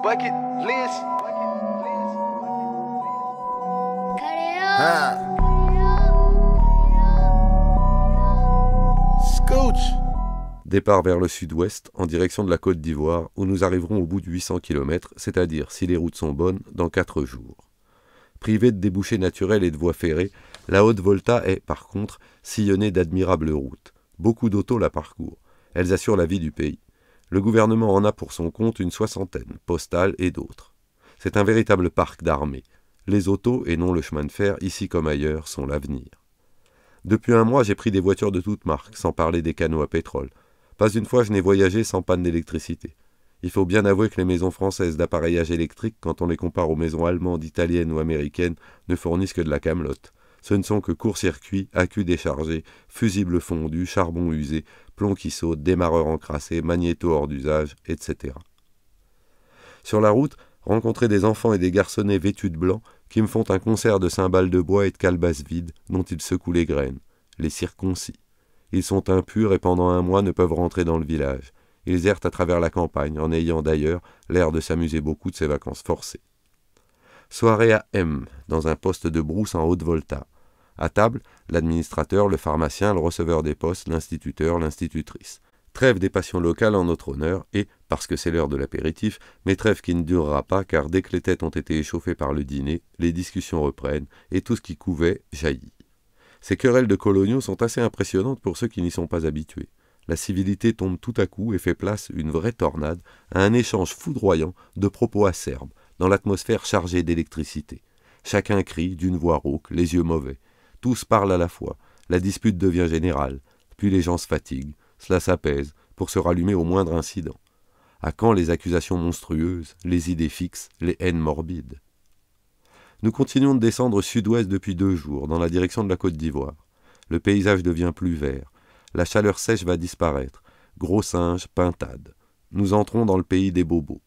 Bucket list. Scooch. Départ vers le sud-ouest, en direction de la Côte d'Ivoire, où nous arriverons au bout de 800 km, c'est-à-dire, si les routes sont bonnes, dans 4 jours. Privée de débouchés naturels et de voies ferrées, la Haute-Volta est, par contre, sillonnée d'admirables routes. Beaucoup d'autos la parcourent. Elles assurent la vie du pays. Le gouvernement en a pour son compte une 60aine, postales et d'autres. C'est un véritable parc d'armée. Les autos, et non le chemin de fer, ici comme ailleurs, sont l'avenir. Depuis un mois, j'ai pris des voitures de toutes marques, sans parler des canaux à pétrole. Pas une fois je n'ai voyagé sans panne d'électricité. Il faut bien avouer que les maisons françaises d'appareillage électrique, quand on les compare aux maisons allemandes, italiennes ou américaines, ne fournissent que de la camelote. Ce ne sont que court-circuits, accus déchargés, fusibles fondus, charbon usé, plomb qui saute, démarreurs encrassés, magnétos hors d'usage, etc. Sur la route, rencontrer des enfants et des garçonnets vêtus de blanc qui me font un concert de cymbales de bois et de calebasses vides dont ils secouent les graines, les circoncis. Ils sont impurs et pendant un mois ne peuvent rentrer dans le village. Ils errent à travers la campagne, en ayant d'ailleurs l'air de s'amuser beaucoup de ces vacances forcées. Soirée à M, dans un poste de brousse en Haute-Volta. À table, l'administrateur, le pharmacien, le receveur des postes, l'instituteur, l'institutrice. Trêve des passions locales en notre honneur et, parce que c'est l'heure de l'apéritif, mais trêve qui ne durera pas car dès que les têtes ont été échauffées par le dîner, les discussions reprennent et tout ce qui couvait jaillit. Ces querelles de coloniaux sont assez impressionnantes pour ceux qui n'y sont pas habitués. La civilité tombe tout à coup et fait place, une vraie tornade, à un échange foudroyant de propos acerbes, dans l'atmosphère chargée d'électricité. Chacun crie, d'une voix rauque, les yeux mauvais. Tous parlent à la fois, la dispute devient générale, puis les gens se fatiguent, cela s'apaise, pour se rallumer au moindre incident. À quand les accusations monstrueuses, les idées fixes, les haines morbides ? Nous continuons de descendre sud-ouest depuis 2 jours, dans la direction de la Côte d'Ivoire. Le paysage devient plus vert. La chaleur sèche va disparaître. Gros singes, pintades. Nous entrons dans le pays des bobos.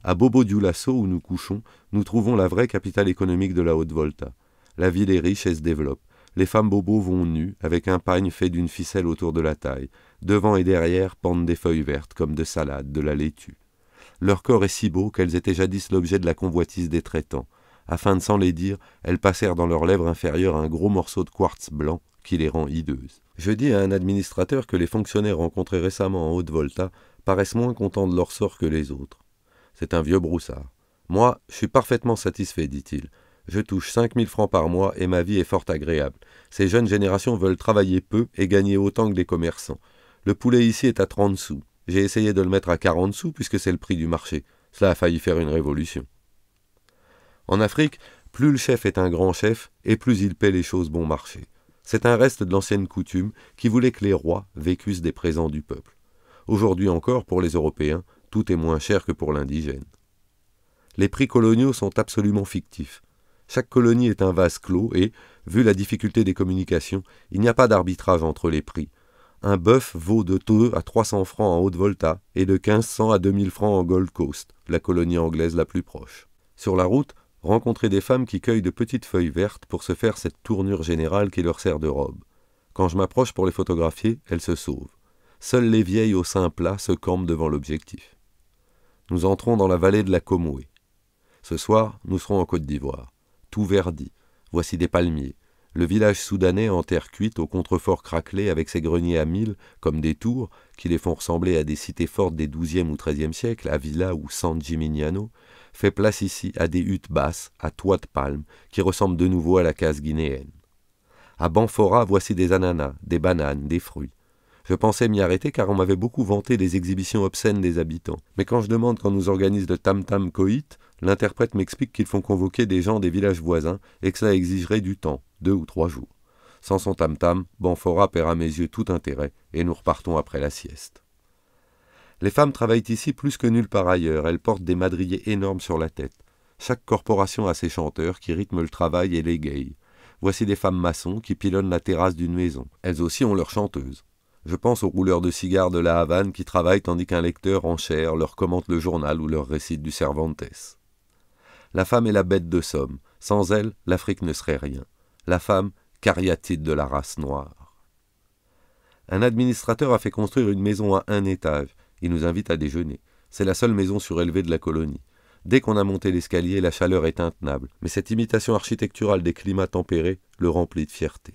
À Bobo-Dioulasso, où nous couchons, nous trouvons la vraie capitale économique de la Haute-Volta. La ville est riche et se développe. Les femmes bobos vont nues, avec un pagne fait d'une ficelle autour de la taille. Devant et derrière pendent des feuilles vertes, comme de salade, de la laitue. Leur corps est si beau qu'elles étaient jadis l'objet de la convoitise des traitants. Afin de s'en les dire, elles passèrent dans leurs lèvres inférieures un gros morceau de quartz blanc qui les rend hideuses. Je dis à un administrateur que les fonctionnaires rencontrés récemment en Haute-Volta paraissent moins contents de leur sort que les autres. C'est un vieux broussard. Moi, je suis parfaitement satisfait, dit-il. Je touche 5 000 francs par mois et ma vie est fort agréable. Ces jeunes générations veulent travailler peu et gagner autant que les commerçants. Le poulet ici est à 30 sous. J'ai essayé de le mettre à 40 sous puisque c'est le prix du marché. Cela a failli faire une révolution. En Afrique, plus le chef est un grand chef et plus il paie les choses bon marché. C'est un reste de l'ancienne coutume qui voulait que les rois vécussent des présents du peuple. Aujourd'hui encore, pour les Européens, tout est moins cher que pour l'indigène. Les prix coloniaux sont absolument fictifs. Chaque colonie est un vase clos et, vu la difficulté des communications, il n'y a pas d'arbitrage entre les prix. Un bœuf vaut de 2 à 300 francs en Haute-Volta et de 1500 à 2000 francs en Gold Coast, la colonie anglaise la plus proche. Sur la route, rencontrer des femmes qui cueillent de petites feuilles vertes pour se faire cette tournure générale qui leur sert de robe. Quand je m'approche pour les photographier, elles se sauvent. Seules les vieilles au sein plat se campent devant l'objectif. Nous entrons dans la vallée de la Comoé. Ce soir, nous serons en Côte d'Ivoire. Tout verdi. Voici des palmiers. Le village soudanais en terre cuite au contrefort craquelé avec ses greniers à 1000, comme des tours, qui les font ressembler à des cités fortes des XIIe ou XIIIe siècles, Avila ou San Gimignano, fait place ici à des huttes basses, à toits de palme, qui ressemblent de nouveau à la case guinéenne. À Banfora, voici des ananas, des bananes, des fruits. Je pensais m'y arrêter car on m'avait beaucoup vanté les exhibitions obscènes des habitants. Mais quand je demande quand nous organise le tam-tam coït, l'interprète m'explique qu'ils font convoquer des gens des villages voisins et que cela exigerait du temps, 2 ou 3 jours. Sans son tam-tam, Banfora perd à mes yeux tout intérêt et nous repartons après la sieste. Les femmes travaillent ici plus que nulle part ailleurs, elles portent des madriers énormes sur la tête. Chaque corporation a ses chanteurs qui rythment le travail et l'égayent. Voici des femmes maçons qui pilonnent la terrasse d'une maison. Elles aussi ont leur chanteuse. Je pense aux rouleurs de cigares de la Havane qui travaillent tandis qu'un lecteur en chair leur commente le journal ou leur récite du Cervantes. La femme est la bête de somme. Sans elle, l'Afrique ne serait rien. La femme, cariatide de la race noire. Un administrateur a fait construire une maison à 1 étage. Il nous invite à déjeuner. C'est la seule maison surélevée de la colonie. Dès qu'on a monté l'escalier, la chaleur est intenable, mais cette imitation architecturale des climats tempérés le remplit de fierté.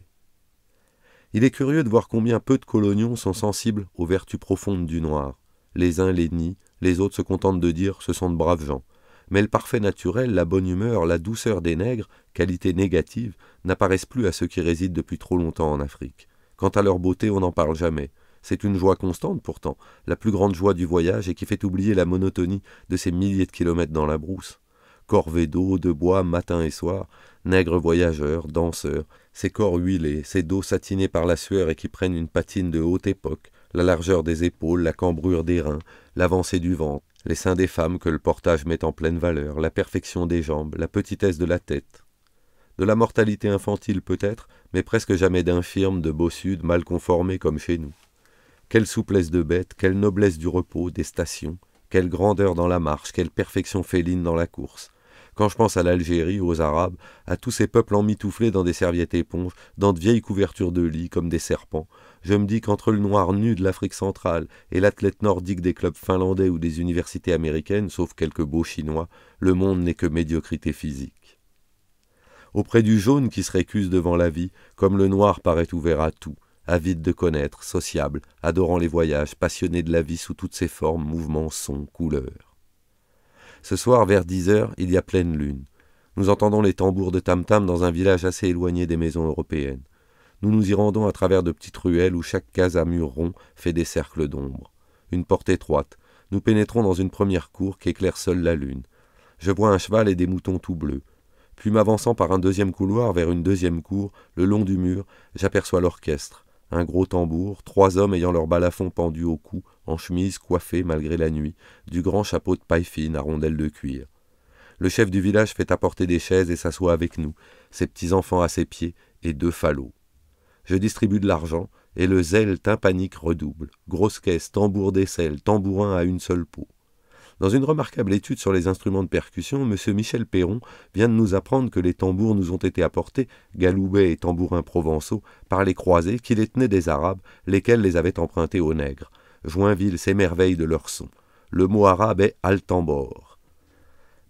Il est curieux de voir combien peu de coloniaux sont sensibles aux vertus profondes du noir. Les uns les nient, les autres se contentent de dire « ce sont de braves gens ». Mais le parfait naturel, la bonne humeur, la douceur des nègres, qualités négatives, n'apparaissent plus à ceux qui résident depuis trop longtemps en Afrique. Quant à leur beauté, on n'en parle jamais. C'est une joie constante pourtant, la plus grande joie du voyage et qui fait oublier la monotonie de ces milliers de kilomètres dans la brousse. Corvées d'eau, de bois, matin et soir, nègres voyageurs, danseurs, ces corps huilés, ces dos satinés par la sueur et qui prennent une patine de haute époque, la largeur des épaules, la cambrure des reins, l'avancée du ventre, les seins des femmes que le portage met en pleine valeur, la perfection des jambes, la petitesse de la tête. De la mortalité infantile peut-être, mais presque jamais d'infirmes, de bossus, de mal conformés comme chez nous. Quelle souplesse de bête, quelle noblesse du repos, des stations, quelle grandeur dans la marche, quelle perfection féline dans la course. Quand je pense à l'Algérie, aux Arabes, à tous ces peuples emmitouflés dans des serviettes éponges, dans de vieilles couvertures de lit comme des serpents, je me dis qu'entre le noir nu de l'Afrique centrale et l'athlète nordique des clubs finlandais ou des universités américaines, sauf quelques beaux Chinois, le monde n'est que médiocrité physique. Auprès du jaune qui se récuse devant la vie, comme le noir paraît ouvert à tout, avide de connaître, sociable, adorant les voyages, passionné de la vie sous toutes ses formes, mouvements, sons, couleurs. Ce soir, vers 10h, il y a pleine lune. Nous entendons les tambours de tam-tam dans un village assez éloigné des maisons européennes. Nous nous y rendons à travers de petites ruelles où chaque case à mur rond fait des cercles d'ombre. Une porte étroite. Nous pénétrons dans une première cour qu'éclaire seule la lune. Je vois un cheval et des moutons tout bleus. Puis m'avançant par un deuxième couloir vers une deuxième cour, le long du mur, j'aperçois l'orchestre. Un gros tambour, 3 hommes ayant leur balafon pendu au cou, en chemise, coiffés malgré la nuit, du grand chapeau de paille fine à rondelles de cuir. Le chef du village fait apporter des chaises et s'assoit avec nous, ses petits-enfants à ses pieds et 2 falots. Je distribue de l'argent et le zèle tympanique redouble. Grosse caisse, tambour d'aisselle, tambourin à une seule peau. Dans une remarquable étude sur les instruments de percussion, M. Michel Perron vient de nous apprendre que les tambours nous ont été apportés, galoubets et tambourins provençaux, par les croisés qui les tenaient des Arabes, lesquels les avaient empruntés aux nègres. Joinville s'émerveille de leur son. Le mot arabe est « al-tambor ».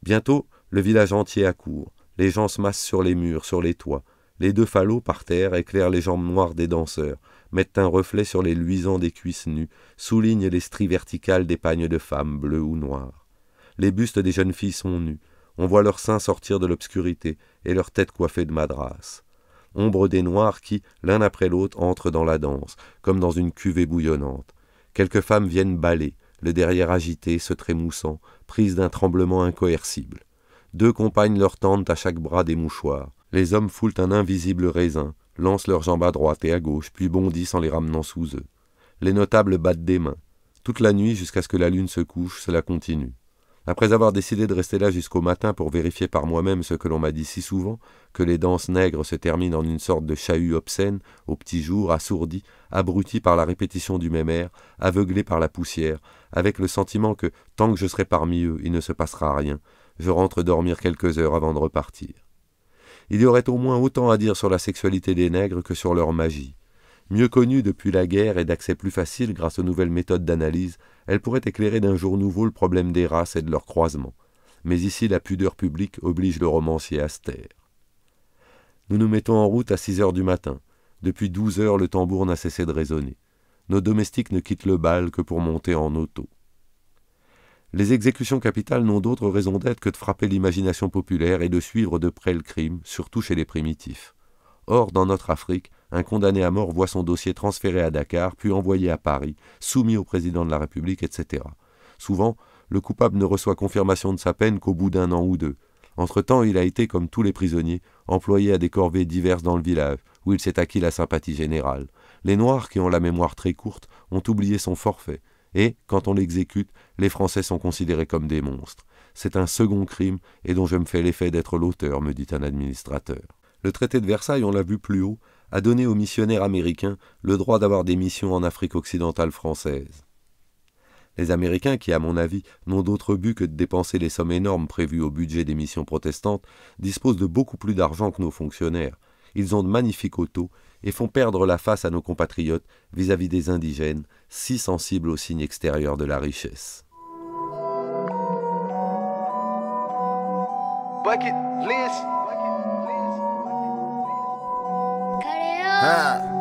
Bientôt, le village entier accourt. Les gens se massent sur les murs, sur les toits. Les 2 falots, par terre, éclairent les jambes noires des danseurs, mettent un reflet sur les luisants des cuisses nues, soulignent les stries verticales des pagnes de femmes, bleues ou noires. Les bustes des jeunes filles sont nus, on voit leurs seins sortir de l'obscurité et leurs têtes coiffées de madras. Ombre des noirs qui, l'un après l'autre, entrent dans la danse, comme dans une cuvée bouillonnante. Quelques femmes viennent bâler, le derrière agité, se trémoussant, prises d'un tremblement incoercible. 2 compagnes leur tendent à chaque bras des mouchoirs. Les hommes foulent un invisible raisin, lancent leurs jambes à droite et à gauche, puis bondissent en les ramenant sous eux. Les notables battent des mains. Toute la nuit, jusqu'à ce que la lune se couche, cela continue. Après avoir décidé de rester là jusqu'au matin pour vérifier par moi-même ce que l'on m'a dit si souvent, que les danses nègres se terminent en une sorte de chahut obscène, au petit jour, assourdi, abruti par la répétition du même air, aveuglé par la poussière, avec le sentiment que, tant que je serai parmi eux, il ne se passera rien, je rentre dormir quelques heures avant de repartir. Il y aurait au moins autant à dire sur la sexualité des nègres que sur leur magie. Mieux connue depuis la guerre et d'accès plus facile grâce aux nouvelles méthodes d'analyse, elle pourrait éclairer d'un jour nouveau le problème des races et de leur croisement. Mais ici, la pudeur publique oblige le romancier à se taire. Nous nous mettons en route à 6h du matin. Depuis 12 heures, le tambour n'a cessé de résonner. Nos domestiques ne quittent le bal que pour monter en auto. Les exécutions capitales n'ont d'autre raison d'être que de frapper l'imagination populaire et de suivre de près le crime, surtout chez les primitifs. Or, dans notre Afrique, un condamné à mort voit son dossier transféré à Dakar, puis envoyé à Paris, soumis au président de la République, etc. Souvent, le coupable ne reçoit confirmation de sa peine qu'au bout d'1 an ou 2. Entre-temps, il a été, comme tous les prisonniers, employé à des corvées diverses dans le village, où il s'est acquis la sympathie générale. Les Noirs, qui ont la mémoire très courte, ont oublié son forfait. Et, quand on l'exécute, les Français sont considérés comme des monstres. C'est un second crime, et dont je me fais l'effet d'être l'auteur, me dit un administrateur. Le traité de Versailles, on l'a vu plus haut, a donné aux missionnaires américains le droit d'avoir des missions en Afrique occidentale française. Les Américains, qui à mon avis n'ont d'autre but que de dépenser les sommes énormes prévues au budget des missions protestantes, disposent de beaucoup plus d'argent que nos fonctionnaires. Ils ont de magnifiques autos et font perdre la face à nos compatriotes vis-à-vis des indigènes, si sensibles aux signes extérieurs de la richesse. Bucket list. Huh.